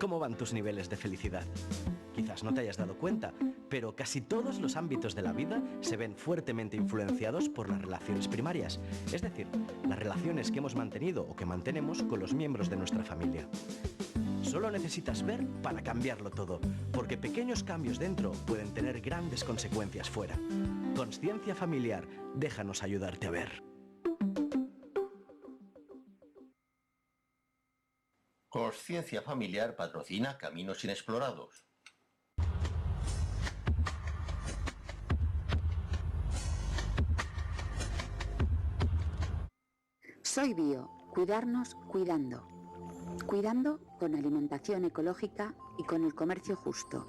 ¿Cómo van tus niveles de felicidad? Quizás no te hayas dado cuenta, pero casi todos los ámbitos de la vida se ven fuertemente influenciados por las relaciones primarias, es decir, las relaciones que hemos mantenido o que mantenemos con los miembros de nuestra familia. Solo necesitas ver para cambiarlo todo, porque pequeños cambios dentro pueden tener grandes consecuencias fuera. Consciencia familiar, déjanos ayudarte a ver. Consciencia Familiar patrocina Caminos Inexplorados. Soy Bio, cuidarnos cuidando. Cuidando con alimentación ecológica y con el comercio justo.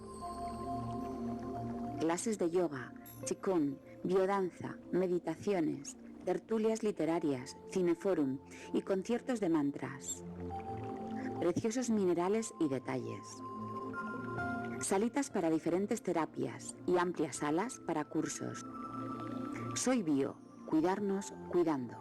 Clases de yoga, qigong, biodanza, meditaciones, tertulias literarias, cineforum y conciertos de mantras. Preciosos minerales y detalles. Salitas para diferentes terapias y amplias salas para cursos. Soy Bio, cuidarnos cuidando.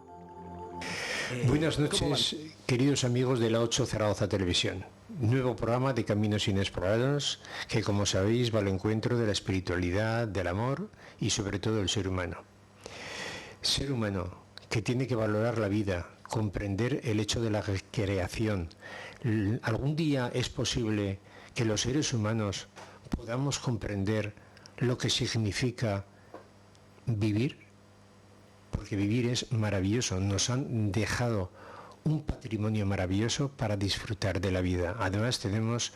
Buenas noches, queridos amigos de la 8 Zaragoza Televisión. Nuevo programa de Caminos Inexplorados que, como sabéis, va al encuentro de la espiritualidad, del amor y sobre todo el ser humano. Ser humano que tiene que valorar la vida, comprender el hecho de la creación. ¿Algún día es posible que los seres humanos podamos comprender lo que significa vivir? Porque vivir es maravilloso, nos han dejado un patrimonio maravilloso para disfrutar de la vida. Además tenemos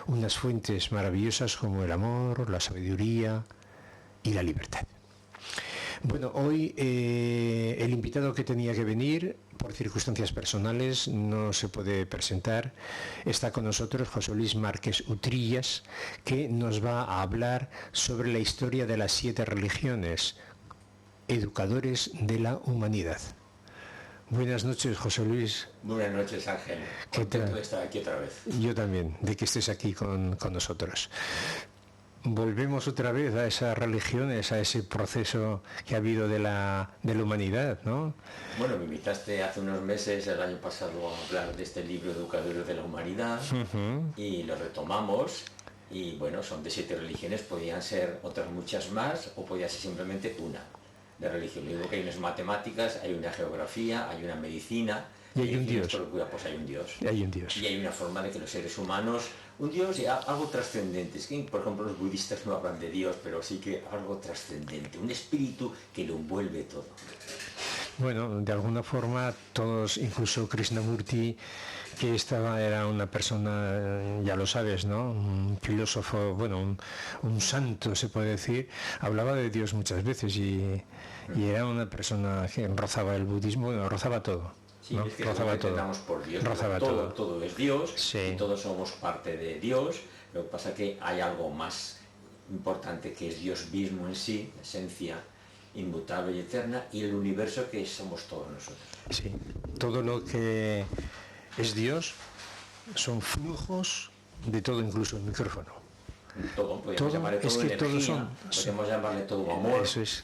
unas fuentes maravillosas como el amor, la sabiduría y la libertad. Bueno, hoy el invitado que tenía que venir, por circunstancias personales, no se puede presentar. Está con nosotros José Luis Márquez Utrillas, que nos va a hablar sobre la historia de las 7 religiones, educadores de la humanidad. Buenas noches, José Luis. Buenas noches, Ángel. Contento de estar aquí otra vez. Yo también, de que estés aquí con nosotros. Volvemos otra vez a esas religiones, a ese proceso que ha habido de la humanidad, ¿no? Bueno, me invitaste hace unos meses, el año pasado, a hablar de este libro Educadores de la Humanidad, y lo retomamos. Y bueno, son de 7 religiones, podían ser otras muchas más, o podía ser simplemente una de religión. Yo digo que hay unas matemáticas, hay una geografía, hay una medicina, y hay un Dios. Pues hay un Dios. Y hay un Dios. Y hay una forma de que los seres humanos, un Dios y algo trascendente. Es que, por ejemplo, los budistas no hablan de Dios, pero sí que algo trascendente, un espíritu que lo envuelve todo. Bueno, de alguna forma todos, incluso Krishnamurti, que era una persona, ya lo sabes, ¿no? Un filósofo, bueno, un santo se puede decir, hablaba de Dios muchas veces y era una persona que rozaba el budismo, bueno, rozaba todo. Sí, ¿no? Es que rozaba todo. Por Dios, rozaba todo es Dios, sí. Y todos somos parte de Dios. Lo que pasa es que hay algo más importante, que es Dios mismo en sí, la esencia inmutable y eterna, y el universo que somos todos nosotros. Sí, todo lo que es Dios son flujos de todo, incluso el micrófono. Todo, podemos llamarle todo energía, podemos llamarle todo amor. Eso es.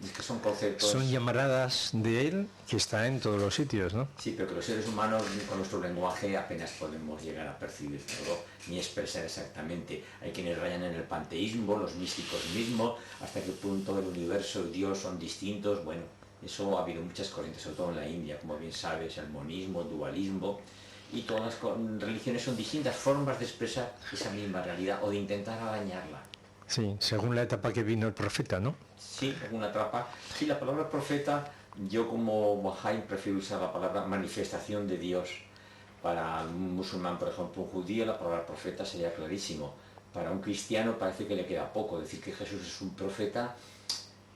Es que son conceptos... Son llamaradas de él que está en todos los sitios, ¿no? Sí, pero que los seres humanos con nuestro lenguaje apenas podemos llegar a percibir todo, ni expresar exactamente. Hay quienes rayan en el panteísmo, los místicos mismos, hasta qué punto el universo y Dios son distintos. Bueno, eso ha habido muchas corrientes, sobre todo en la India, como bien sabes, el monismo, el dualismo, y todas las religiones son distintas formas de expresar esa misma realidad o de intentar arañarla. Sí, según la etapa que vino el profeta, ¿no? Sí, alguna etapa. Sí, la palabra profeta, yo como Bahá'í prefiero usar la palabra manifestación de Dios. Para un musulmán, por ejemplo, un judío, la palabra profeta sería clarísimo. Para un cristiano parece que le queda poco. Decir que Jesús es un profeta,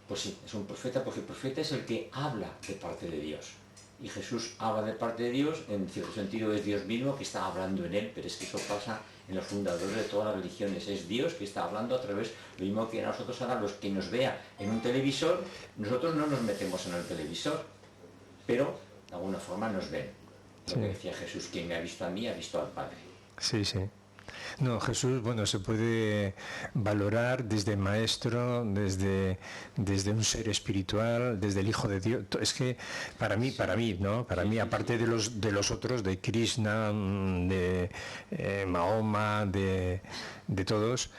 pues sí, es un profeta, porque el profeta es el que habla de parte de Dios. Y Jesús habla de parte de Dios, en cierto sentido es Dios mismo que está hablando en él, pero es que eso pasa en los fundadores de todas las religiones. Es Dios que está hablando a través, lo mismo que nosotros ahora, los que nos vea en un televisor, nosotros no nos metemos en el televisor, pero de alguna forma nos ven. Lo que decía Jesús, quien me ha visto a mí, ha visto al Padre. Sí, sí. No, Jesús, bueno, se puede valorar desde maestro, desde un ser espiritual, desde el Hijo de Dios. Es que para mí, ¿no? Para mí, aparte de los otros, de Krishna, de Mahoma, de todos,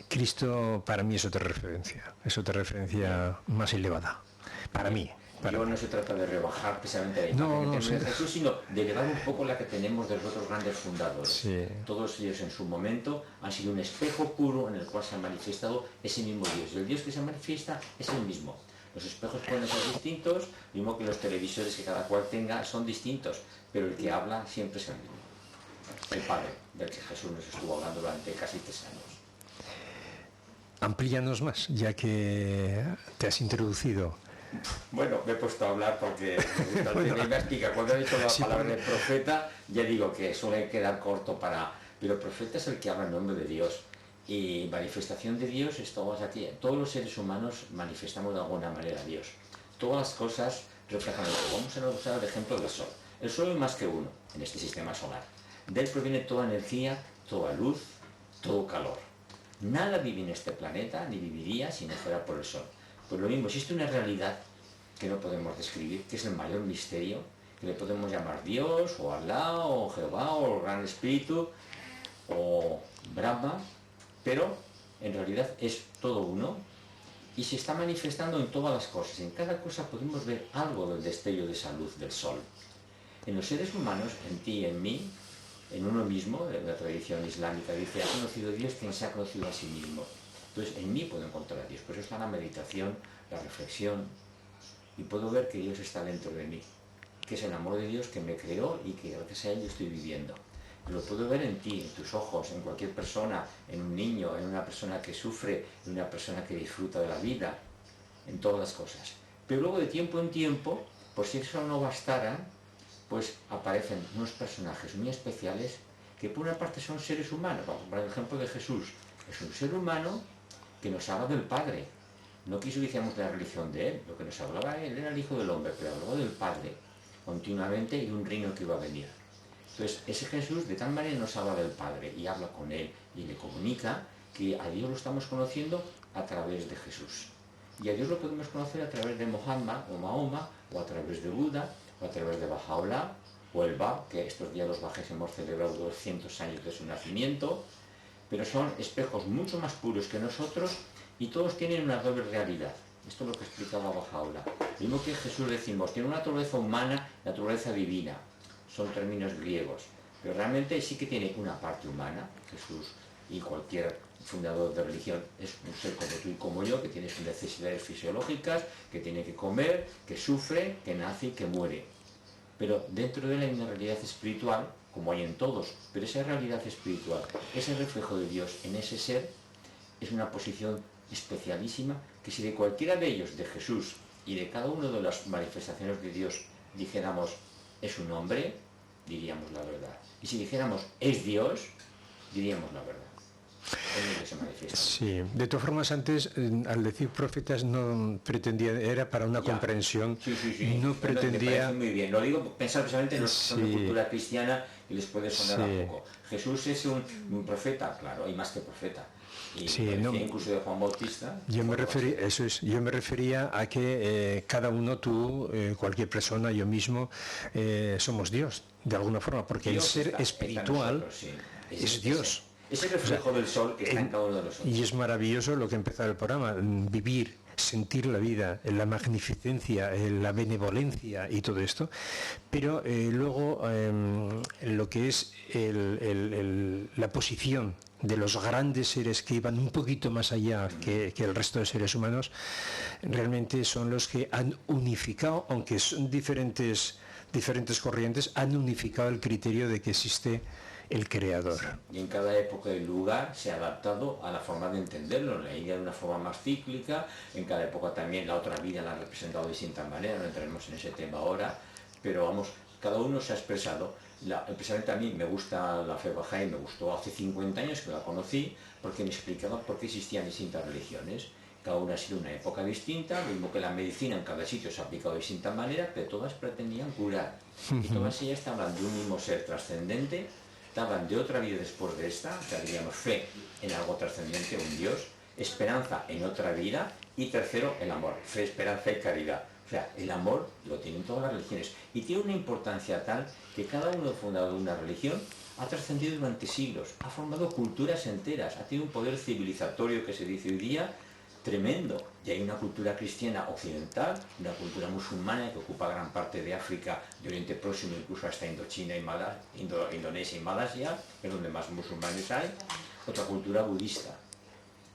Cristo para mí es otra referencia más elevada, para mí. No se trata de rebajar precisamente la imagen de Jesús, sino de elevar un poco la que tenemos de los otros grandes fundadores. Sí. Todos ellos en su momento han sido un espejo puro en el cual se ha manifestado ese mismo Dios. Y el Dios que se manifiesta es el mismo. Los espejos pueden ser distintos, mismo que los televisores que cada cual tenga son distintos, pero el que habla siempre es el mismo. El Padre, del que Jesús nos estuvo hablando durante casi 3 años. Amplíanos más, ya que te has introducido. Bueno, me he puesto a hablar porque me gusta el tema y me explica. Cuando he dicho la palabra de profeta, ya digo que suele quedar corto para... Pero profeta es el que habla en nombre de Dios. Y manifestación de Dios es aquí. Todos los seres humanos manifestamos de alguna manera a Dios. Todas las cosas reflejan el sol. Vamos a usar el ejemplo del sol. El sol es más que uno en este sistema solar. De él proviene toda energía, toda luz, todo calor. Nada vive en este planeta, ni viviría si no fuera por el sol. Pues lo mismo, existe una realidad que no podemos describir, que es el mayor misterio, que le podemos llamar Dios, o Alá, o Jehová, o el Gran Espíritu, o Brahma, pero en realidad es todo uno y se está manifestando en todas las cosas. En cada cosa podemos ver algo del destello de esa luz del sol. En los seres humanos, en ti y en mí, en uno mismo, en la tradición islámica dice, ha conocido a Dios quien se ha conocido a sí mismo. Entonces, en mí puedo encontrar a Dios. Por eso está la meditación, la reflexión, y puedo ver que Dios está dentro de mí, que es el amor de Dios que me creó y que gracias a él yo estoy viviendo. Lo puedo ver en ti, en tus ojos, en cualquier persona, en un niño, en una persona que sufre, en una persona que disfruta de la vida, en todas las cosas. Pero luego de tiempo en tiempo, por si eso no bastara, pues aparecen unos personajes muy especiales que por una parte son seres humanos. Vamos a poner el ejemplo de Jesús. Es un ser humano que nos habla del Padre. No quiso que hiciéramos la religión de él, lo que nos hablaba él era el Hijo del Hombre, pero hablaba del Padre continuamente y un reino que iba a venir. Entonces, ese Jesús de tal manera nos habla del Padre y habla con él y le comunica que a Dios lo estamos conociendo a través de Jesús. Y a Dios lo podemos conocer a través de Mohammed o Mahoma, o a través de Buda, o a través de Baha'u'lláh, o el Bab, que estos días los bajes hemos celebrado 200 años de su nacimiento, pero son espejos mucho más puros que nosotros y todos tienen una doble realidad. Esto es lo que explicaba Baha'u'lláh. Lo mismo que Jesús decimos, tiene una naturaleza humana, naturaleza divina. Son términos griegos. Pero realmente sí que tiene una parte humana, Jesús y cualquier fundador de religión es un ser como tú y como yo, que tiene sus necesidades fisiológicas, que tiene que comer, que sufre, que nace y que muere. Pero dentro de él hay una realidad espiritual, como hay en todos, pero esa realidad espiritual, ese reflejo de Dios en ese ser, es una posición especialísima que si de cualquiera de ellos, de Jesús y de cada una de las manifestaciones de Dios, dijéramos es un hombre, diríamos la verdad. Y si dijéramos es Dios, diríamos la verdad. Es lo que se manifiesta. Sí, de todas formas antes, al decir profetas no pretendía, era para una comprensión, sí. No pretendía... Me muy bien, lo digo pensar precisamente en los de cultura cristiana y les puede sonar a poco. Jesús es un profeta, claro, y más que profeta. Y incluso de Juan Bautista. Yo me refería a que cada uno, tú, cualquier persona, yo mismo, somos Dios, de alguna forma, porque Dios el ser espiritual es Dios. Es el reflejo del sol que está en cada uno de nosotros. Y es maravilloso lo que empezó el programa, vivir, sentir la vida, la magnificencia, la benevolencia y todo esto, pero luego lo que es la posición de los grandes seres que iban un poquito más allá que el resto de seres humanos, realmente son los que han unificado, aunque son diferentes corrientes, han unificado el criterio de que existe el creador. Y en cada época y lugar se ha adaptado a la forma de entenderlo. La India de una forma más cíclica, en cada época también la otra vida la han representado de distinta manera, no entraremos en ese tema ahora, pero vamos, cada uno se ha expresado. Precisamente a mí me gusta la fe Bahá'í, me gustó hace 50 años que la conocí, porque me explicaba por qué existían distintas religiones. Cada una ha sido una época distinta, lo mismo que la medicina en cada sitio se ha aplicado de distinta manera, pero todas pretendían curar. Y todas ellas estaban de un mismo ser trascendente, trataban de otra vida después de esta, o sea, diríamos fe en algo trascendente, un Dios, esperanza en otra vida y tercero, el amor, fe, esperanza y caridad. O sea, el amor lo tienen todas las religiones y tiene una importancia tal que cada uno fundador de una religión ha trascendido durante siglos, ha formado culturas enteras, ha tenido un poder civilizatorio que se dice hoy día tremendo. Y hay una cultura cristiana occidental, una cultura musulmana que ocupa gran parte de África, de Oriente Próximo, incluso hasta Indochina y Indonesia y Malasia, que es donde más musulmanes hay. Otra cultura budista.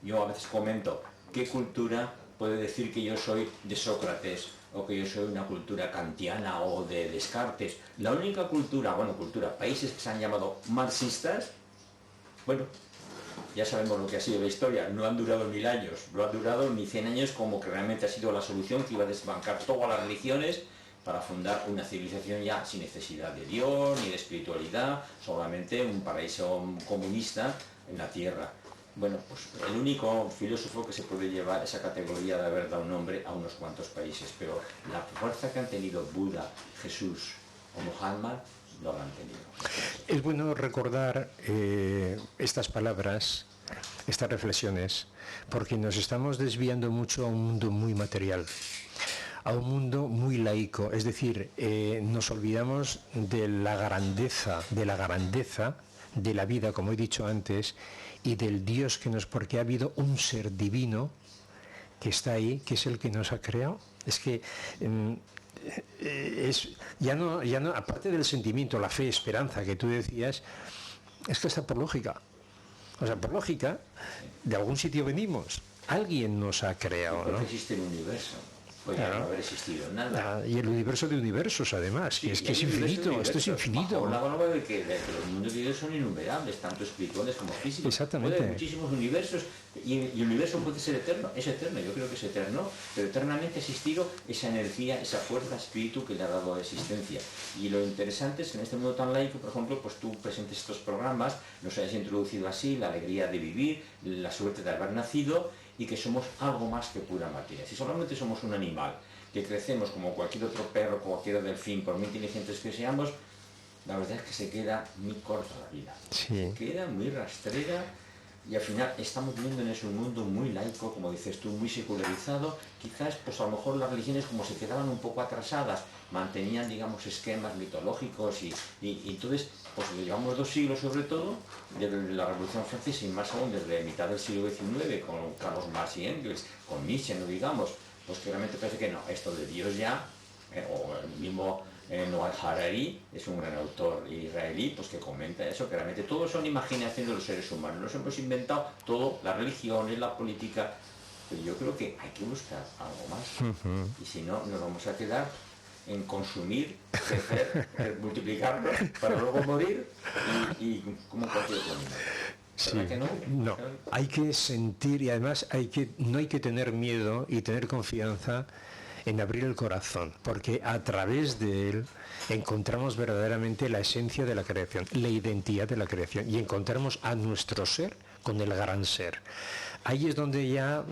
Yo a veces comento, ¿qué cultura puede decir que yo soy de Sócrates o que yo soy una cultura kantiana o de Descartes? La única cultura, países que se han llamado marxistas, bueno, ya sabemos lo que ha sido la historia, no han durado 1000 años, no han durado ni 100 años como que realmente ha sido la solución que iba a desbancar todas las religiones para fundar una civilización ya sin necesidad de Dios ni de espiritualidad, solamente un paraíso comunista en la tierra. Bueno, pues el único filósofo que se puede llevar esa categoría de haber dado nombre a unos cuantos países, pero la fuerza que han tenido Buda, Jesús o Muhammad no la han tenido. Es bueno recordar estas palabras, estas reflexiones, porque nos estamos desviando mucho a un mundo muy material, a un mundo muy laico, es decir, nos olvidamos de la grandeza de la vida, como he dicho antes, y del Dios que nos, porque ha habido un ser divino que está ahí, que es el que nos ha creado. Es que ya no, aparte del sentimiento, la fe, esperanza que tú decías, es que está por lógica. O sea, por lógica, de algún sitio venimos. Alguien nos ha creado, ¿no? ¿no? Existe el universo. Podría no haber existido nada. Y el universo de universos, además, sí, que es infinito, esto es infinito. La palabra de que los mundos de Dios son innumerables, tanto espirituales como físicos. Exactamente. Puede haber muchísimos universos y el universo puede ser eterno, es eterno, yo creo que es eterno, pero eternamente ha existido esa energía, esa fuerza, espíritu que le ha dado existencia. Y lo interesante es que en este mundo tan laico, por ejemplo, pues tú presentes estos programas, nos hayas introducido así la alegría de vivir, la suerte de haber nacido, y que somos algo más que pura materia. Si solamente somos un animal, que crecemos como cualquier otro perro, cualquier delfín, por muy inteligentes que seamos, la verdad es que se queda muy corta la vida. Sí. Queda muy rastrera y al final estamos viviendo en ese mundo muy laico, como dices tú, muy secularizado. Quizás, pues a lo mejor las religiones como se quedaban un poco atrasadas, mantenían, digamos, esquemas mitológicos y entonces, pues llevamos 2 siglos sobre todo, desde la Revolución Francesa y más aún desde mitad del siglo XIX, con Carlos Marx y Engels, con Nietzsche, no digamos, pues que realmente parece que no, esto de Dios ya, o el mismo Noah Harari, es un gran autor israelí, pues que comenta eso, que realmente todo son imaginaciones de los seres humanos, nos hemos inventado todo, las religiones, la política, pero yo creo que hay que buscar algo más, y si no, nos vamos a quedar en consumir, crecer, multiplicarnos, para luego morir y como cualquier otro animal. Sí, que no? No, hay que sentir y además no hay que tener miedo y tener confianza en abrir el corazón, porque a través de él encontramos verdaderamente la esencia de la creación, la identidad de la creación y encontramos a nuestro ser con el gran ser. Ahí es donde ya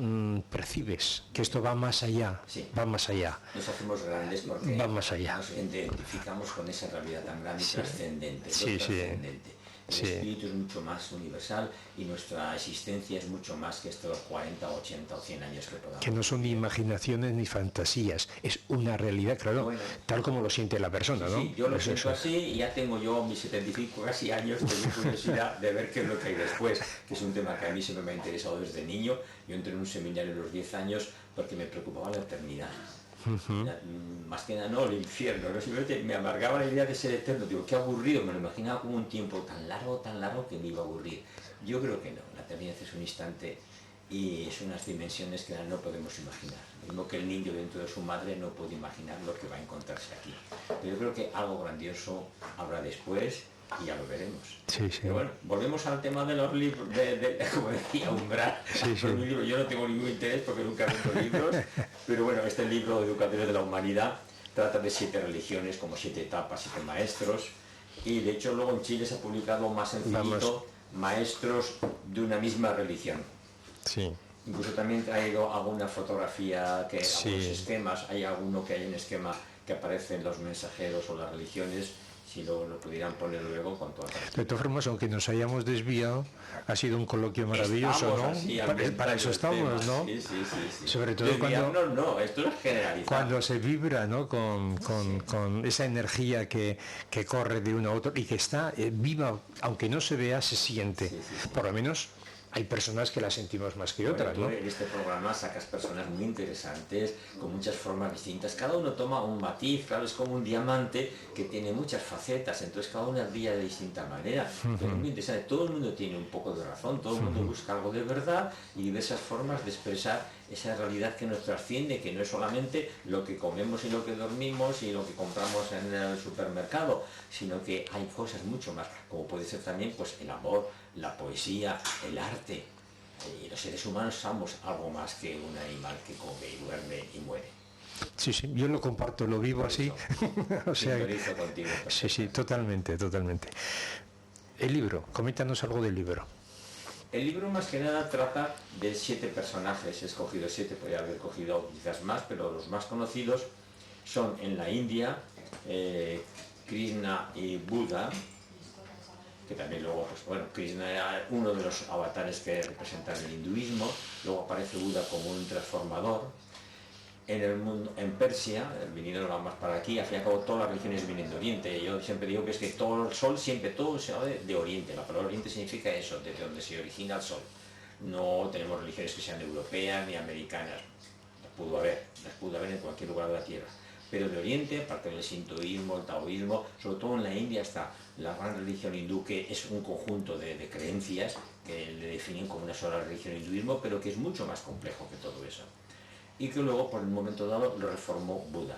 percibes que esto va más allá, sí. Va más allá. Nos hacemos grandes porque va más allá. Nos identificamos con esa realidad tan grande y trascendente. Sí, trascendente. El espíritu es mucho más universal y nuestra existencia es mucho más que estos 40, 80 o 100 años que podamos. Que no son ni imaginaciones ni fantasías, es una realidad, claro, bueno, tal como lo siente la persona, ¿no? Sí, yo lo siento así y ya tengo yo mis 75 casi años, tengo curiosidad de ver qué es lo que hay después, que es un tema que a mí siempre me ha interesado desde niño. Yo entré en un seminario a los 10 años porque me preocupaba la eternidad. Más que nada no el infierno, ¿no? Simplemente me amargaba la idea de ser eterno. Digo, qué aburrido, me lo imaginaba como un tiempo tan largo que me iba a aburrir. Yo creo que no, la eternidad es un instante y es unas dimensiones que no podemos imaginar. Lo mismo que el niño dentro de su madre no puede imaginar lo que va a encontrarse aquí. Pero yo creo que algo grandioso habrá después y ya lo veremos. Sí, sí. Pero bueno, volvemos al tema de los libros, como decía, Umbral. Sí, sí. Yo no tengo ningún interés porque nunca vendo libros, pero bueno, este libro, Educadores de la Humanidad, trata de 7 religiones, como 7 etapas, 7 maestros, y de hecho luego en Chile se ha publicado más sencillito, maestros de una misma religión. Sí. Incluso también traigo alguna fotografía, que algunos esquemas, hay alguno que hay un esquema que aparece en los mensajeros o las religiones, si lo pudieran poner luego con toda la... De todas formas, aunque nos hayamos desviado, ha sido un coloquio maravilloso, ¿no? Para eso estamos, ¿no? Sí. Sobre todo no, esto es generalizar. Cuando se vibra, ¿no? con esa energía que corre de uno a otro y que está viva, aunque no se vea, se siente. Sí. Por lo menos hay personas que la sentimos más que otras, ¿no? En este programa sacas personas muy interesantes, con muchas formas distintas. Cada uno toma un matiz, claro, es como un diamante que tiene muchas facetas, entonces cada uno brilla de distinta manera. Pero es muy interesante, todo el mundo tiene un poco de razón, todo el mundo busca algo de verdad y diversas formas de expresar esa realidad que nos trasciende, que no es solamente lo que comemos y lo que dormimos y lo que compramos en el supermercado, sino que hay cosas mucho más, como puede ser también pues el amor, la poesía, el arte. Y los seres humanos somos algo más que un animal que come y duerme y muere. Sí, yo lo comparto, lo vivo así. O sea, contigo, sí, totalmente. El libro, coméntanos algo del libro. El libro más que nada trata de 7 personajes, he escogido 7, podría haber cogido quizás más, pero los más conocidos son en la India, Krishna y Buda, que también luego, Krishna era uno de los avatares que representan el hinduismo, luego aparece Buda como un transformador. En el mundo, en Persia, viniendo más para aquí, al fin y al cabo todas las religiones vienen de Oriente. Yo siempre digo que es que todo el sol, siempre todo se va de Oriente. La palabra Oriente significa eso, desde donde se origina el sol. No tenemos religiones que sean europeas ni americanas. Las pudo haber en cualquier lugar de la Tierra. Pero de Oriente, aparte del sintoísmo, el taoísmo, sobre todo en la India está la gran religión hindú, que es un conjunto de creencias que le definen como una sola religión hinduismo, pero que es mucho más complejo que todo eso. Y que luego, por un momento dado, lo reformó Buda.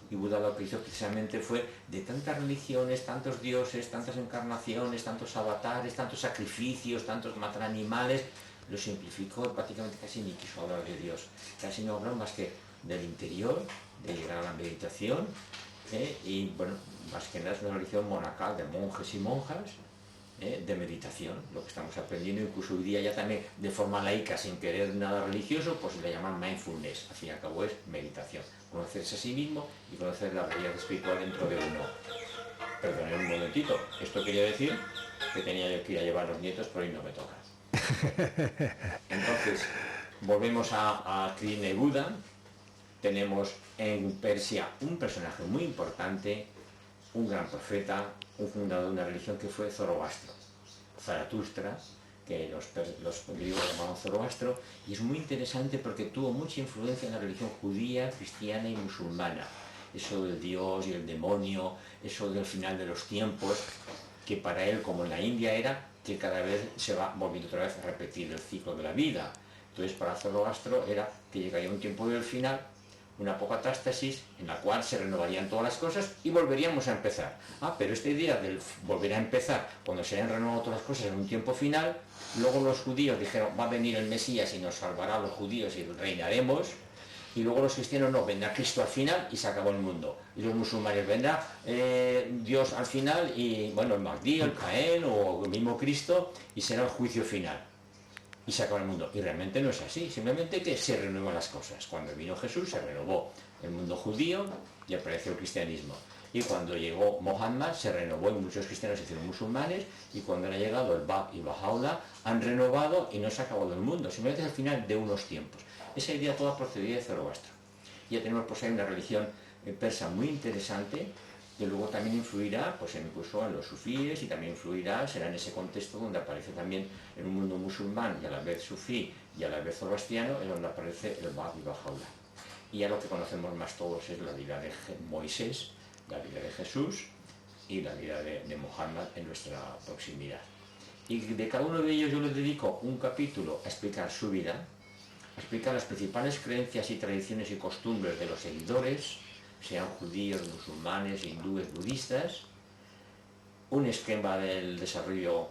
Y Buda lo que hizo precisamente fue, de tantas religiones, tantos dioses, tantas encarnaciones, tantos avatares, tantos sacrificios, tantos matar animales, lo simplificó, prácticamente casi ni quiso hablar de Dios. Casi no habló más que del interior, de llegar a la meditación, y bueno, más que nada es una religión monacal de monjes y monjas, de meditación, lo que estamos aprendiendo, incluso hoy día ya también de forma laica, sin querer nada religioso, pues le llaman mindfulness, al fin y al cabo es meditación, conocerse a sí mismo y conocer la realidad espiritual dentro de uno. Perdonad un momentito, esto quería decir que tenía que ir a llevar a los nietos, pero hoy no me toca. Entonces, volvemos a Krishna y Buda. Tenemos en Persia un personaje muy importante, un gran profeta, un fundador de una religión que fue Zoroastro, Zaratustra, que los griegos llamaban Zoroastro, y es muy interesante porque tuvo mucha influencia en la religión judía, cristiana y musulmana. Eso del Dios y el demonio, eso del final de los tiempos, que para él, como en la India, era que cada vez se va volviendo otra vez a repetir el ciclo de la vida. Entonces, para Zoroastro era que llegaría un tiempo del final, una apocatástasis en la cual se renovarían todas las cosas y volveríamos a empezar. Pero esta idea del volver a empezar, cuando se hayan renovado todas las cosas en un tiempo final, luego los judíos dijeron, va a venir el Mesías y nos salvará a los judíos y reinaremos, y luego los cristianos no, vendrá Cristo al final y se acabó el mundo. Y los musulmanes vendrá Dios al final y, bueno, el Mahdi, el Caén o el mismo Cristo, y será el juicio final. Y se acaba el mundo. Y realmente no es así, simplemente que se renuevan las cosas. Cuando vino Jesús se renovó el mundo judío y apareció el cristianismo. Y cuando llegó Mohammed se renovó y muchos cristianos se hicieron musulmanes, y cuando ha llegado el Bab y Bahá'u'lláh han renovado y no se ha acabado el mundo, simplemente es el final de unos tiempos. Esa idea toda procedía de Zoroastro. Ya tenemos pues ahí una religión persa muy interesante, que luego también influirá pues incluso en los sufíes, y también influirá, será en ese contexto donde aparece también en un mundo musulmán y a la vez sufí y a la vez zoroastriano, en donde aparece el Bab y Bahá'u'lláh. Y ya lo que conocemos más todos es la vida de Moisés, la vida de Jesús y la vida de Mohammed en nuestra proximidad. Y de cada uno de ellos yo les dedico un capítulo a explicar su vida, a explicar las principales creencias y tradiciones y costumbres de los seguidores, sean judíos, musulmanes, hindúes, budistas, un esquema del desarrollo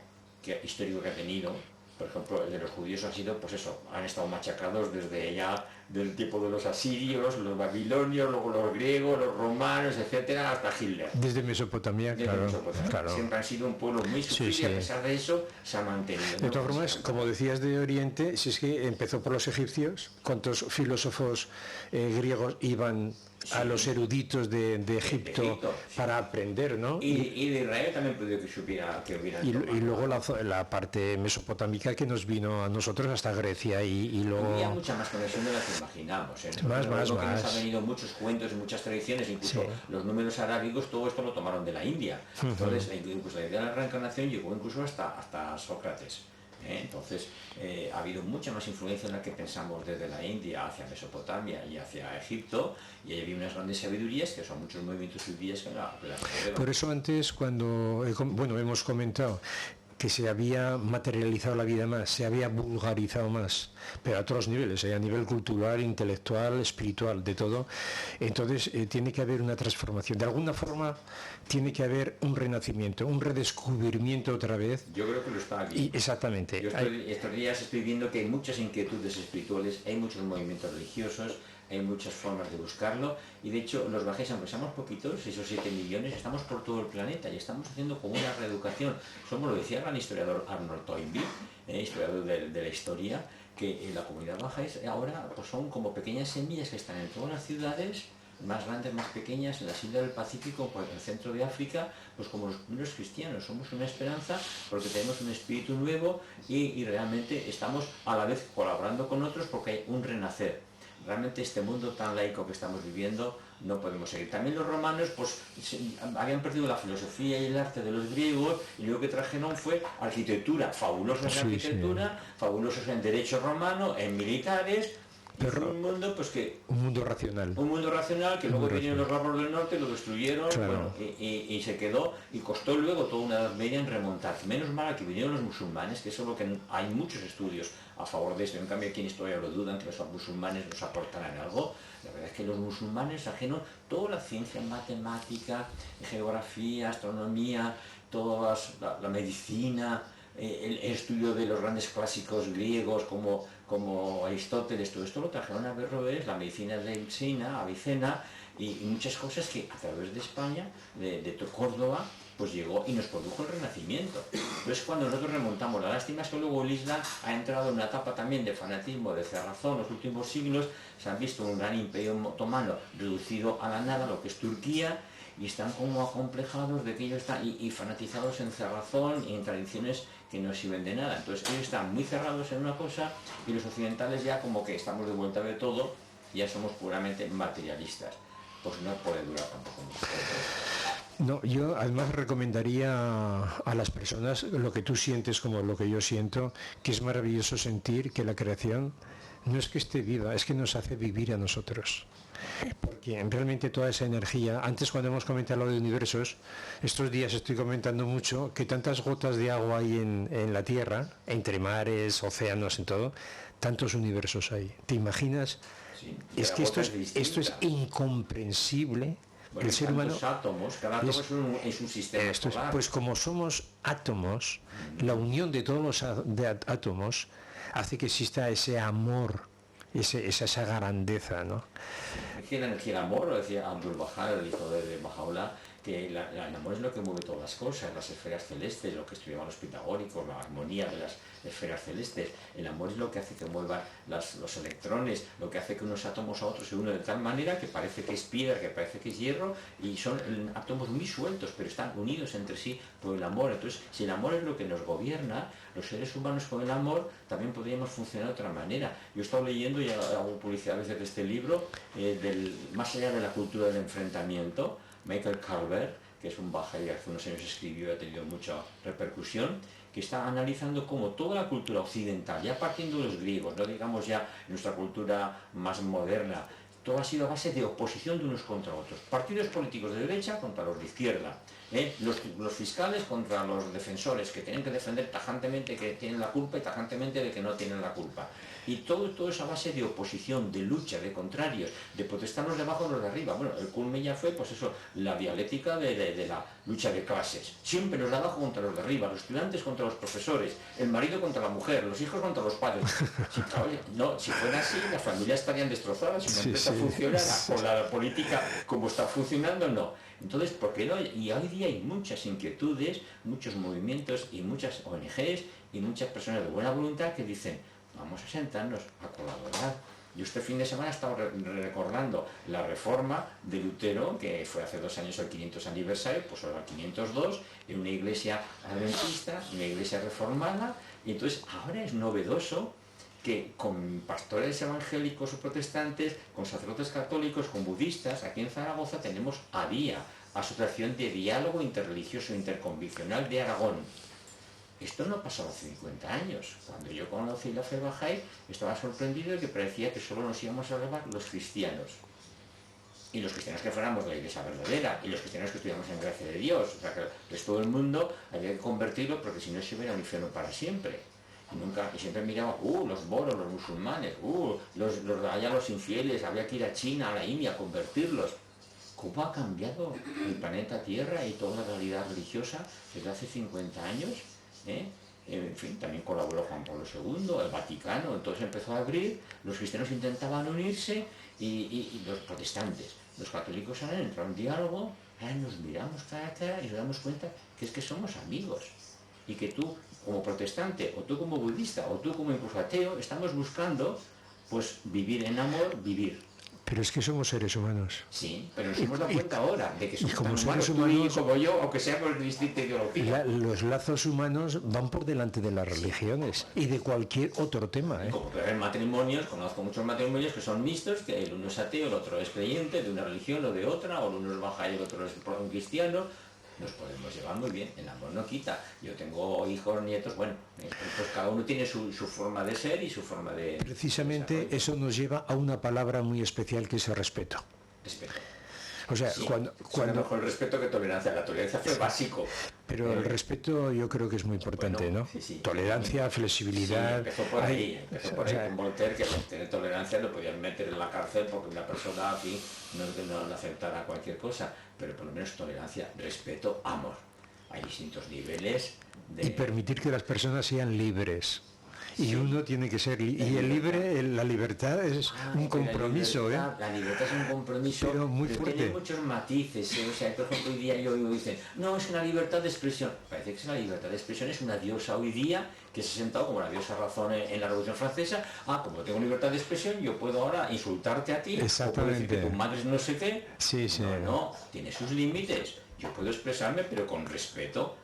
histórico que ha tenido. Por ejemplo, el de los judíos ha sido, pues eso, han estado machacados desde ya del tiempo de los asirios, los babilonios, luego los griegos, los romanos, etcétera, hasta Hitler. Desde Mesopotamia, claro. Siempre han sido un pueblo muy sufrido y a pesar de eso se ha mantenido. De todas formas, como decías de Oriente, si es que empezó por los egipcios, ¿cuántos filósofos griegos iban a los eruditos de Egipto para aprender, ¿no? Y de Israel también puede que hubiera y luego la parte mesopotámica que nos vino a nosotros hasta Grecia y luego... Había mucha más conexión de la que imaginamos. Más. Nos han venido muchos cuentos y muchas tradiciones, incluso los números arábigos, todo esto lo tomaron de la India. Entonces, incluso la idea de la reencarnación llegó incluso hasta Sócrates. Entonces ha habido mucha más influencia en la que pensamos desde la India hacia Mesopotamia y hacia Egipto, y ahí había unas grandes sabidurías que son muchos movimientos judíos que la Por eso antes cuando hemos comentado que se había materializado la vida más, se había vulgarizado más, pero a todos los niveles, a nivel cultural, intelectual, espiritual, de todo. Entonces tiene que haber una transformación. De alguna forma tiene que haber un renacimiento, un redescubrimiento otra vez. Yo creo que lo está aquí. Exactamente. Estos días estoy viendo que hay muchas inquietudes espirituales, hay muchos movimientos religiosos, hay muchas formas de buscarlo, y de hecho los bajáis, aunque somos poquitos, 6 o 7 millones, estamos por todo el planeta y estamos haciendo como una reeducación. Somos, lo decía el gran historiador Arnold Toynbee, historiador de la historia, que la comunidad bajáis ahora pues son como pequeñas semillas que están en todas las ciudades, más grandes, más pequeñas, en las islas del Pacífico, pues en el centro de África, pues como los primeros cristianos, somos una esperanza porque tenemos un espíritu nuevo y realmente estamos a la vez colaborando con otros porque hay un renacer. Realmente este mundo tan laico que estamos viviendo no podemos seguir. También los romanos pues habían perdido la filosofía y el arte de los griegos, y lo que trajeron fue arquitectura, fabulosos en arquitectura, fabulosos en derecho romano, en militares. Pero un mundo pues que un mundo racional que luego vinieron los bárbaros del norte, lo destruyeron, bueno, y se quedó, y costó luego toda una edad media en remontar. Menos mal que vinieron los musulmanes, que eso es lo que hay muchos estudios a favor de esto. En cambio aquí en historia lo dudan que los musulmanes nos aportaran algo. La verdad es que los musulmanes trajeron toda la ciencia, matemática, geografía, astronomía, toda la medicina, el estudio de los grandes clásicos griegos como Aristóteles, todo esto lo trajeron a Averroes, la medicina de Avicena y muchas cosas que a través de España, de Córdoba, pues llegó y nos produjo el Renacimiento. Entonces cuando nosotros remontamos, la lástima es que luego el Islam ha entrado en una etapa también de fanatismo, de cerrazón. En los últimos siglos se han visto un gran imperio otomano reducido a la nada, lo que es Turquía, y están como acomplejados de que ellos están y fanatizados en cerrazón y en tradiciones que no sirven de nada. Entonces ellos están muy cerrados en una cosa y los occidentales ya como que estamos de vuelta de todo, ya somos puramente materialistas. Pues no puede durar tampoco mucho. No, yo además recomendaría a las personas lo que tú sientes como lo que yo siento, que es maravilloso sentir que la creación no es que esté viva, es que nos hace vivir a nosotros. Porque realmente toda esa energía, antes cuando hemos comentado lo de universos, estos días estoy comentando mucho que tantas gotas de agua hay en la Tierra, entre mares, océanos, en todo, tantos universos hay. ¿Te imaginas? Sí, es que esto es incomprensible. Bueno, el ser humano, átomos, cada átomo es un sistema solar. Pues como somos átomos, la unión de todos los átomos hace que exista ese amor, esa grandeza, ¿no? Es que la energía del amor, lo decía Abdul Bahá, el hijo de Bahá'u'lláh, que el amor es lo que mueve todas las cosas, las esferas celestes, lo que estudiaban los pitagóricos, la armonía de las esferas celestes. El amor es lo que hace que muevan los electrones, lo que hace que unos átomos a otros se unan de tal manera que parece que es piedra, que parece que es hierro, y son átomos muy sueltos, pero están unidos entre sí por el amor. Entonces, si el amor es lo que nos gobierna, los seres humanos con el amor también podríamos funcionar de otra manera. Yo he estado leyendo, y hago publicidad a veces de este libro, más allá de la cultura del enfrentamiento, Michael Calvert, que es un bahá'í, hace unos años escribió y ha tenido mucha repercusión, que está analizando cómo toda la cultura occidental, ya partiendo de los griegos, no digamos ya nuestra cultura más moderna, todo ha sido a base de oposición de unos contra otros. Partidos políticos de derecha contra los de izquierda. Los fiscales contra los defensores, que tienen que defender tajantemente que tienen la culpa y tajantemente de que no tienen la culpa. Y todo esa base de oposición, de lucha, de contrarios, de protestar los de abajo y los de arriba. Bueno, el culmen ya fue, pues eso, la dialéctica de la lucha de clases. Siempre los de abajo contra los de arriba, los estudiantes contra los profesores, el marido contra la mujer, los hijos contra los padres. Si fuera así, las familias estarían destrozadas. Si una empresa funcionara con la política como está funcionando, no. Entonces, ¿por qué no? Y hoy día hay muchas inquietudes, muchos movimientos y muchas ONGs y muchas personas de buena voluntad que dicen, vamos a sentarnos a colaborar. Yo este fin de semana estaba recordando la reforma de Lutero, que fue hace 2 años el 500 aniversario, pues ahora el 502, en una iglesia adventista, una iglesia reformada, y entonces ahora es novedoso que con pastores evangélicos o protestantes, con sacerdotes católicos, con budistas, aquí en Zaragoza tenemos ADIA, Asociación de Diálogo Interreligioso Interconviccional de Aragón. Esto no pasó hace 50 años. Cuando yo conocí la fe Bahá'í, estaba sorprendido de que parecía que solo nos íbamos a salvar los cristianos. Y los cristianos que fuéramos de la iglesia verdadera, y los cristianos que estuviéramos en gracia de Dios. O sea, que todo el mundo había que convertirlo porque si no se iba a un infierno para siempre. Y siempre miraba, los moros, los musulmanes, los infieles, había que ir a China, a la India, a convertirlos. ¿Cómo ha cambiado el planeta Tierra y toda la realidad religiosa desde hace 50 años? En fin, también colaboró Juan Pablo II, el Vaticano, entonces empezó a abrir, los cristianos intentaban unirse y los protestantes, los católicos han entrado en diálogo, ahora nos miramos cara a cara y nos damos cuenta que es que somos amigos y que tú como protestante, o tú como budista, o tú como incluso ateo, estamos buscando pues vivir en amor, vivir. Pero es que somos seres humanos. Sí, pero nos hemos dado cuenta ahora de que somos como tan seres humanos, tú y como yo, aunque sea por distinta ideología. Los lazos humanos van por delante de las religiones y de cualquier otro tema. Como en matrimonios, conozco muchos matrimonios que son mixtos, que el uno es ateo, el otro es creyente de una religión o de otra, o el uno es bahá'í y el otro es un cristiano. Nos podemos llevar muy bien, el amor no quita. Yo tengo hijos, nietos, bueno, pues cada uno tiene su forma de ser y su forma de... Precisamente eso nos lleva a una palabra muy especial que es el respeto. Respeto. O sea, sí, cuando mejor el respeto que tolerancia. La tolerancia fue básico. Pero el respeto yo creo que es muy importante, ¿no? Sí. Tolerancia, flexibilidad. Sí, empezó por ahí, con Voltaire, que por tener tolerancia lo podían meter en la cárcel porque una persona aquí no aceptara cualquier cosa, pero por lo menos tolerancia, respeto, amor. Hay distintos niveles de... Y permitir que las personas sean libres. Y uno tiene que ser y el libre, la libertad es un compromiso, la libertad es un compromiso, pero muy fuerte. Tiene muchos matices, O sea, por ejemplo, hoy día yo dicen, no, es una libertad de expresión. Parece que es una libertad de expresión, es una diosa hoy día que se ha sentado como la diosa razón en la Revolución Francesa. Como tengo libertad de expresión, yo puedo ahora insultarte a ti, o puedo decir que tu madre es no sé qué. Sí. No, tiene sus límites. Yo puedo expresarme, pero con respeto.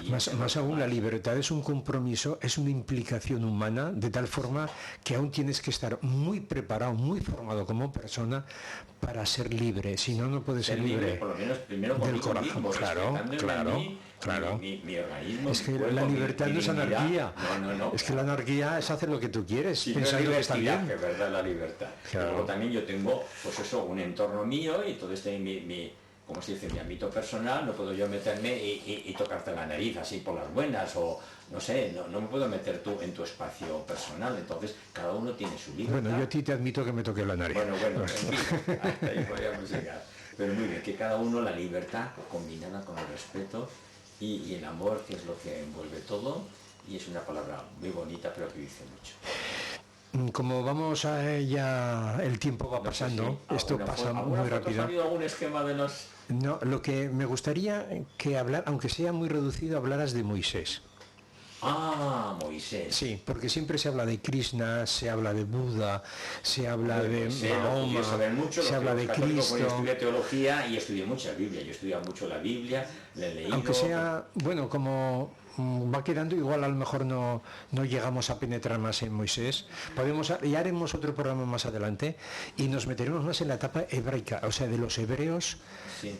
Más aún, la libertad es un compromiso, es una implicación humana, de tal forma que aún tienes que estar muy preparado, muy formado como persona para ser libre, si no, no puedes ser libre. Por lo menos primero del corazón, mismo, claro. Mi organismo, es que cuerpo, la libertad no es anarquía. No. Es que la anarquía es hacer lo que tú quieres, pensar lo que está bien. Es verdad, la libertad. Claro. Luego también yo tengo, pues eso, un entorno mío y todo como se dice, mi ámbito personal, no puedo yo meterme y tocarte la nariz así por las buenas, o no sé, no me puedo meter tú en tu espacio personal, entonces cada uno tiene su libertad. Bueno, yo a ti te admito que me toque la nariz. Bueno, en fin, hasta ahí podríamos llegar. Pero muy bien, que cada uno la libertad combinada con el respeto y el amor, que es lo que envuelve todo, y es una palabra muy bonita, pero que dice mucho. Como vamos ya, el tiempo va pasando, esto pasa muy rápido. ¿Ha habido algún esquema de los...? No, lo que me gustaría que hablar, aunque sea muy reducido, hablaras de Moisés. Moisés. Sí, porque siempre se habla de Krishna, se habla de Buda, se habla de Mahoma, se habla de Cristo. Yo estudié teología y estudié mucha Biblia. Yo he estudiado mucho la Biblia, la he leído. Aunque sea, bueno, como va quedando, igual a lo mejor no llegamos a penetrar más en Moisés. Ya haremos otro programa más adelante y nos meteremos más en la etapa hebraica, o sea, de los hebreos,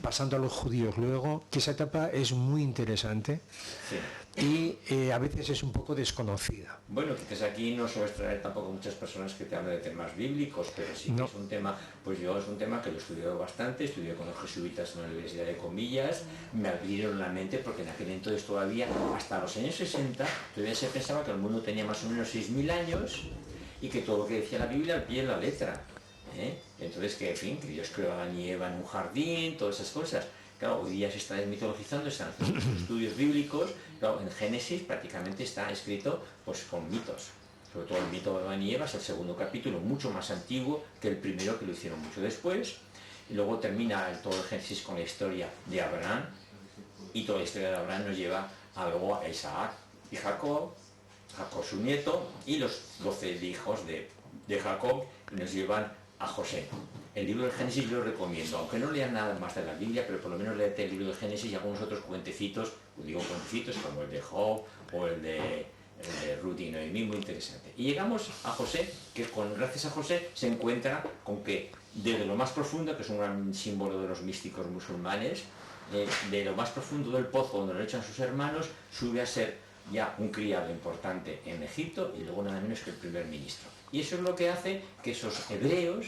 pasando a los judíos luego, que esa etapa es muy interesante. Sí. y a veces es un poco desconocida. Bueno, quizás aquí no sueles traer tampoco muchas personas que te hablan de temas bíblicos, pero sí que es un tema, pues yo es un tema que lo he estudiado bastante, estudié con los jesuitas en la Universidad de Comillas, me abrieron la mente porque en aquel entonces todavía, hasta los años 60, todavía se pensaba que el mundo tenía más o menos 6.000 años y que todo lo que decía la Biblia al pie de la letra. Entonces que, en fin, que Dios creó a Adán y Eva en un jardín, todas esas cosas. Claro, hoy día se está desmitologizando, están haciendo estudios bíblicos. Claro, en Génesis prácticamente está escrito pues con mitos. Sobre todo el mito de Adán y Eva es el segundo capítulo, mucho más antiguo que el primero, que lo hicieron mucho después. Y luego termina todo el Génesis con la historia de Abraham. Y toda la historia de Abraham nos lleva a luego a Isaac y Jacob su nieto, y los 12 hijos de Jacob nos llevan a José. El libro de Génesis yo lo recomiendo, aunque no lean nada más de la Biblia, pero por lo menos léete el libro de Génesis y algunos otros cuentecitos, digo cuentecitos como el de Job o el de Ruth y Noemí, muy interesante. Y llegamos a José, que gracias a José se encuentra con que desde lo más profundo, que es un gran símbolo de los místicos musulmanes, de lo más profundo del pozo donde lo echan sus hermanos, sube a ser ya un criado importante en Egipto y luego nada menos que el primer ministro. Y eso es lo que hace que esos hebreos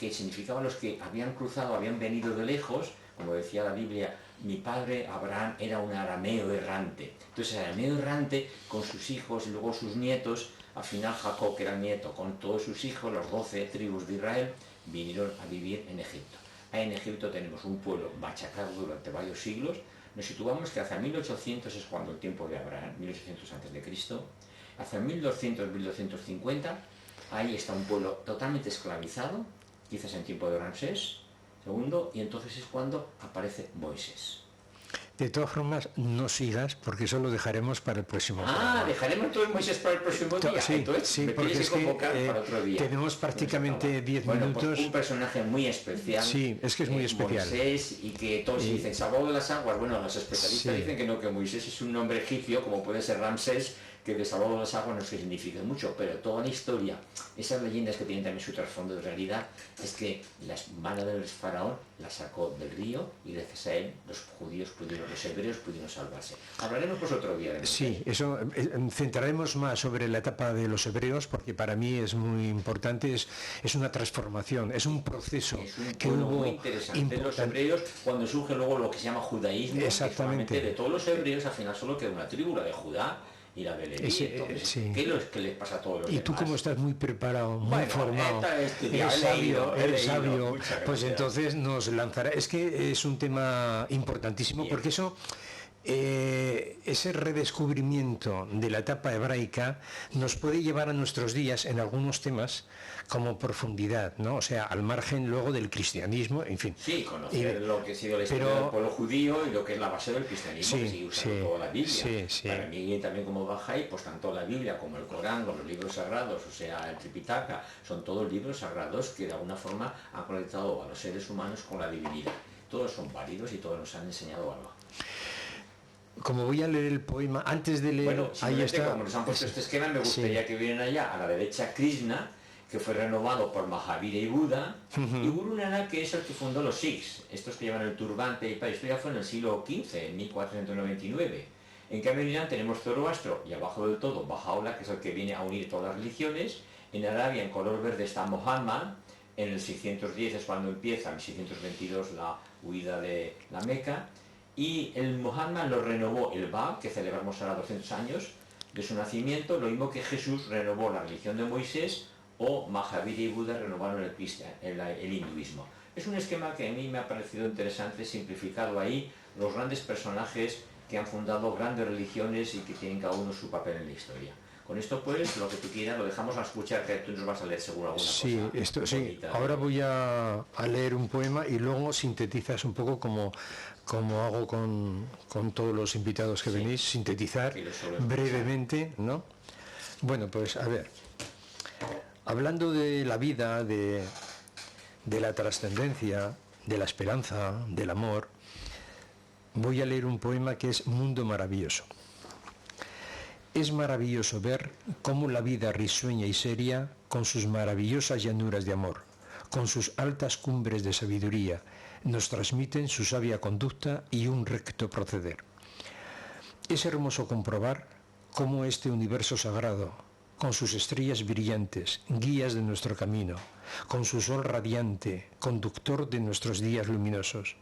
que significaban los que habían cruzado, habían venido de lejos, como decía la Biblia, mi padre Abraham era un arameo errante. Entonces el arameo errante con sus hijos y luego sus nietos, al final Jacob, que era el nieto, con todos sus hijos, los 12 tribus de Israel, vinieron a vivir en Egipto. Ahí en Egipto tenemos un pueblo machacado durante varios siglos. Nos situamos que hacia 1800 es cuando el tiempo de Abraham, 1800 a.C., hacia 1200, 1250, ahí está un pueblo totalmente esclavizado, quizás en tiempo de Ramsés II, y entonces es cuando aparece Moisés. De todas formas, no sigas, porque eso lo dejaremos para el próximo programa. Dejaremos todo Moisés para el próximo día. Sí, entonces, sí, me porque tienes que convocar para otro día. Tenemos prácticamente 10 minutos. Pues un personaje muy especial. Sí, es que es muy especial. Moisés, y que todos dicen Salvador de las aguas. Bueno, los especialistas dicen que no, que Moisés es un nombre egipcio, como puede ser Ramsés, que de Salvador de las aguas no se significa mucho, pero toda la historia, esas leyendas que tienen también su trasfondo de realidad, es que la mano del faraón la sacó del río y gracias a él los hebreos pudieron salvarse. Hablaremos pues otro día de Moisés. Sí, eso centraremos más sobre la etapa de los hebreos, porque para mí es muy importante, es una transformación, es un proceso que hubo muy interesante. Los hebreos, cuando surge luego lo que se llama judaísmo, exactamente, de todos los hebreos al final solo queda una tribu, la de Judá y la de Leví. ¿Qué les pasa a todos los demás? Y tú, como estás muy preparado, muy formado, eres sabio, pues entonces nos lanzará. Es que es un tema importantísimo, porque eso, ese redescubrimiento de la etapa hebraica nos puede llevar a nuestros días en algunos temas como profundidad, ¿no? O sea, al margen luego del cristianismo, en fin. Sí, conocer lo que ha sido la historia del pueblo judío y lo que es la base del cristianismo, que sigue usando toda la Biblia. Para mí también como Bahá'í, pues tanto la Biblia como el Corán, los libros sagrados, o sea, el Tripitaka, son todos libros sagrados que de alguna forma han conectado a los seres humanos con la divinidad. Todos son válidos y todos nos han enseñado algo. Como voy a leer el poema, antes de leer, ahí está. Como nos han puesto este esquema, me gustaría que vieran allá a la derecha Krishna, que fue renovado por Mahavira y Buda, y Guru Nanak, que es el que fundó los Sikhs, estos que llevan el turbante, y esto ya fue en el siglo XV, en 1499. En cambio en Irán tenemos Zoroastro, y abajo del todo Baha'u'llah, que es el que viene a unir todas las religiones. En Arabia, en color verde, está Muhammad. En el 610 es cuando empieza, en 622, la huida de la Meca. Y el Muhammad lo renovó el Bab, que celebramos ahora 200 años de su nacimiento, lo mismo que Jesús renovó la religión de Moisés, o Mahavira y Buda renovaron el hinduismo. Es un esquema que a mí me ha parecido interesante, simplificado ahí, los grandes personajes que han fundado grandes religiones y que tienen cada uno su papel en la historia. Con esto pues, lo que tú quieras, lo dejamos a escuchar, que tú nos vas a leer seguro alguna cosa. Sí, ahora voy a leer un poema y luego sintetizas un poco como hago con todos los invitados que venís, sintetizar brevemente, ¿no? Bueno, pues a ver, hablando de la vida, de la trascendencia, de la esperanza, del amor, voy a leer un poema que es Mundo Maravilloso. Es maravilloso ver cómo la vida risueña y seria, con sus maravillosas llanuras de amor, con sus altas cumbres de sabiduría, nos transmiten su sabia conducta y un recto proceder. Es hermoso comprobar cómo este universo sagrado, con sus estrellas brillantes, guías de nuestro camino, con su sol radiante, conductor de nuestros días luminosos,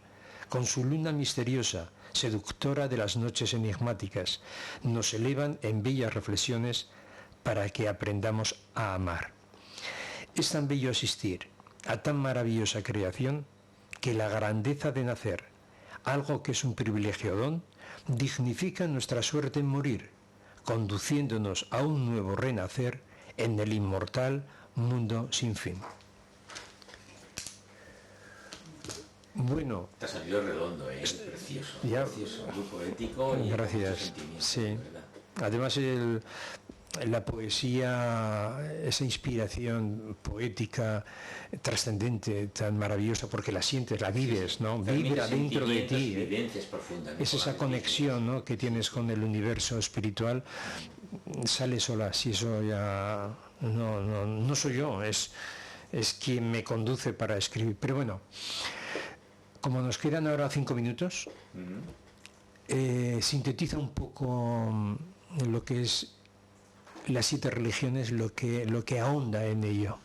con su luna misteriosa, seductora de las noches enigmáticas, nos elevan en bellas reflexiones para que aprendamos a amar. Es tan bello asistir a tan maravillosa creación que la grandeza de nacer, algo que es un privilegio don, dignifica nuestra suerte en morir, conduciéndonos a un nuevo renacer en el inmortal mundo sin fin. Bueno, te ha salido redondo, es precioso, ya, precioso, muy poético y gracias. Sí. Además la poesía, esa inspiración poética trascendente, tan maravillosa, porque la sientes, la vives, ¿no? Vibra dentro de ti. Es esa conexión, ¿no?, que tienes con el universo espiritual, sale sola. Si eso ya no soy yo, es quien me conduce para escribir. Pero bueno, como nos quedan ahora 5 minutos, sintetiza un poco lo que es las 7 religiones, lo que ahonda en ello.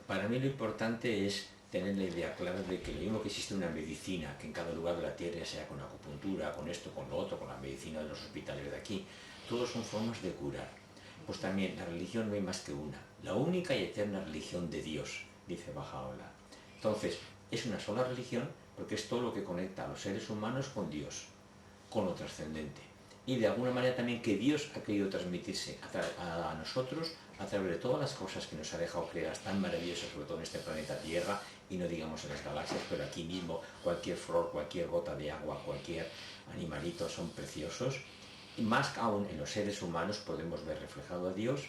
Para mí lo importante es tener la idea clara de que lo mismo que existe una medicina, que en cada lugar de la tierra, sea con acupuntura, con esto, con lo otro, con la medicina de los hospitales de aquí, todos son formas de curar. Pues también la religión no hay más que una, la única y eterna religión de Dios, dice Baha'u'lláh. Entonces, es una sola religión porque es todo lo que conecta a los seres humanos con Dios, con lo trascendente. Y de alguna manera también que Dios ha querido transmitirse a nosotros a través de todas las cosas que nos ha dejado crear tan maravillosas, sobre todo en este planeta Tierra, y no digamos en las galaxias, pero aquí mismo cualquier flor, cualquier gota de agua, cualquier animalito son preciosos. Y más aún en los seres humanos podemos ver reflejado a Dios,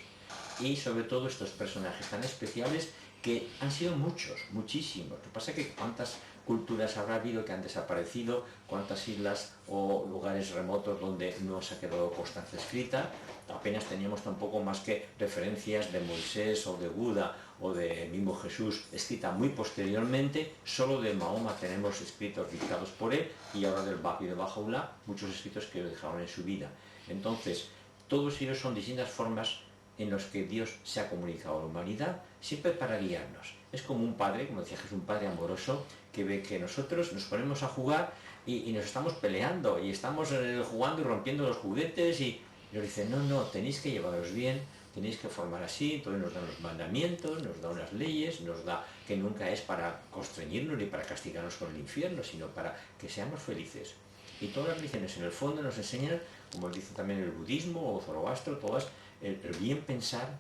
y sobre todo estos personajes tan especiales que han sido muchos, muchísimos. Lo que pasa es que cuántas culturas habrá habido que han desaparecido, cuántas islas o lugares remotos donde no se ha quedado constancia escrita. Apenas teníamos tampoco más que referencias de Moisés o de Buda o de mismo Jesús escrita muy posteriormente. Solo de Mahoma tenemos escritos dictados por él, y ahora del Babi de Baha'u'lláh muchos escritos que lo dejaron en su vida. Entonces, todos ellos son distintas formas en los que Dios se ha comunicado a la humanidad, siempre para guiarnos. Es como un padre, como decía, que es un padre amoroso, que ve que nosotros nos ponemos a jugar y nos estamos peleando, y estamos jugando y rompiendo los juguetes, y nos dice, no, tenéis que llevaros bien, tenéis que formar así. Entonces nos da unos mandamientos, nos da unas leyes, nos da que nunca es para constreñirnos ni para castigarnos con el infierno, sino para que seamos felices. Y todas las religiones en el fondo nos enseñan, como dice también el budismo o Zoroastro, todas, el bien pensar,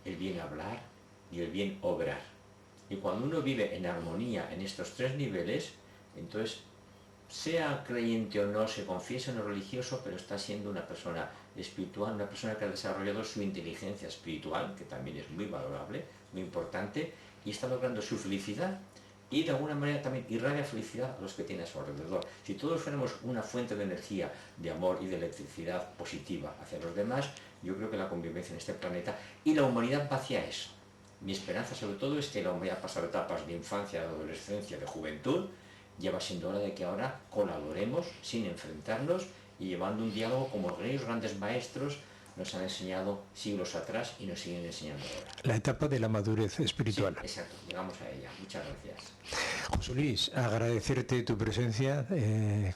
el bien hablar y el bien obrar. Y cuando uno vive en armonía en estos 3 niveles, entonces, sea creyente o no, se confiesa en lo religioso, pero está siendo una persona espiritual, una persona que ha desarrollado su inteligencia espiritual, que también es muy valorable, muy importante, y está logrando su felicidad. Y de alguna manera también irradia felicidad a los que tiene a su alrededor. Si todos fuéramos una fuente de energía, de amor y de electricidad positiva hacia los demás, yo creo que la convivencia en este planeta y la humanidad va hacia eso. Mi esperanza sobre todo es que la humanidad ha pasado etapas de infancia, de adolescencia, de juventud. Ya va siendo hora de que ahora colaboremos sin enfrentarnos y llevando un diálogo como aquellos grandes maestros nos han enseñado siglos atrás y nos siguen enseñando ahora. La etapa de la madurez espiritual. Sí, exacto, llegamos a ella. Muchas gracias. José Luis, agradecerte tu presencia,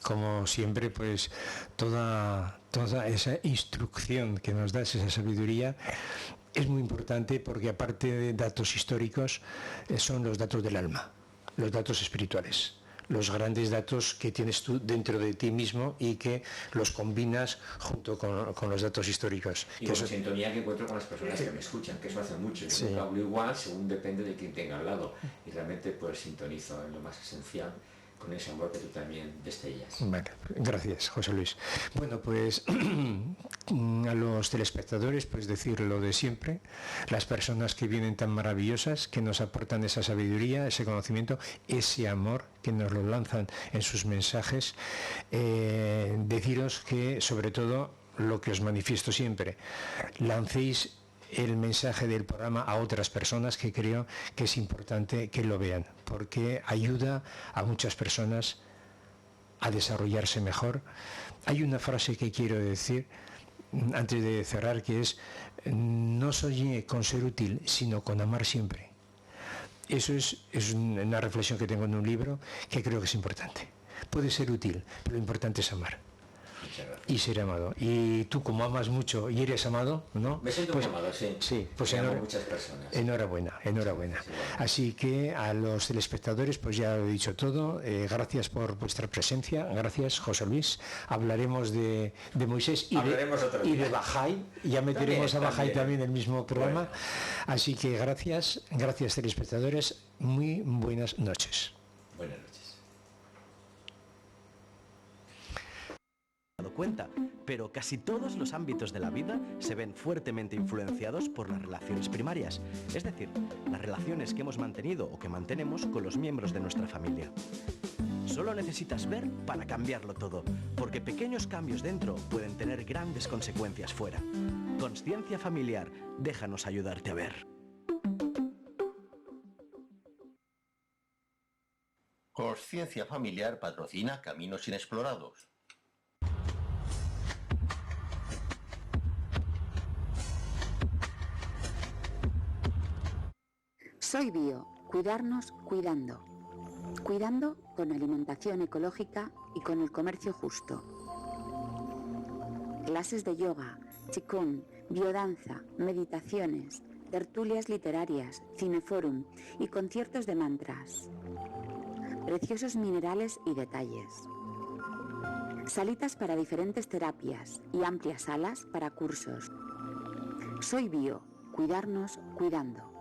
como siempre, pues toda esa instrucción que nos das, esa sabiduría, es muy importante porque aparte de datos históricos, son los datos del alma, los datos espirituales, los grandes datos que tienes tú dentro de ti mismo y que los combinas junto con los datos históricos. Y con la sintonía que encuentro con las personas que me escuchan, que eso hace mucho. Yo nunca hablo igual, según depende de quién tenga al lado. Y realmente pues sintonizo en lo más esencial con ese amor que tú también destellas. Vale, gracias, José Luis. Bueno, pues a los telespectadores, pues decir lo de siempre, las personas que vienen tan maravillosas, que nos aportan esa sabiduría, ese conocimiento, ese amor, que nos lo lanzan en sus mensajes, deciros que, sobre todo, lo que os manifiesto siempre, lancéis el mensaje del programa a otras personas, que creo que es importante que lo vean, porque ayuda a muchas personas a desarrollarse mejor. Hay una frase que quiero decir antes de cerrar, que es: no soñé con ser útil, sino con amar siempre. Eso es una reflexión que tengo en un libro que creo que es importante. Puede ser útil, pero lo importante es amar y ser amado. Y tú, como amas mucho y eres amado, ¿no? Me siento muy amado, sí. Sí, pues muchas personas. Enhorabuena. Sí. Así que a los telespectadores, pues ya lo he dicho todo. Gracias por vuestra presencia. Gracias, José Luis. Hablaremos de Moisés y de Bahá'í. Ya meteremos a Bahá'í también en el mismo programa. Bueno. Así que gracias telespectadores. Muy buenas noches. Buenas noches. Cuenta, pero casi todos los ámbitos de la vida se ven fuertemente influenciados por las relaciones primarias, es decir, las relaciones que hemos mantenido o que mantenemos con los miembros de nuestra familia. Solo necesitas ver para cambiarlo todo, porque pequeños cambios dentro pueden tener grandes consecuencias fuera. Consciencia familiar, déjanos ayudarte a ver. Consciencia Familiar patrocina Caminos Inexplorados. Soy Bio, cuidarnos cuidando. Cuidando con alimentación ecológica y con el comercio justo. Clases de yoga, qigong, biodanza, meditaciones, tertulias literarias, cineforum y conciertos de mantras. Preciosos minerales y detalles. Salitas para diferentes terapias y amplias salas para cursos. Soy Bio, cuidarnos cuidando.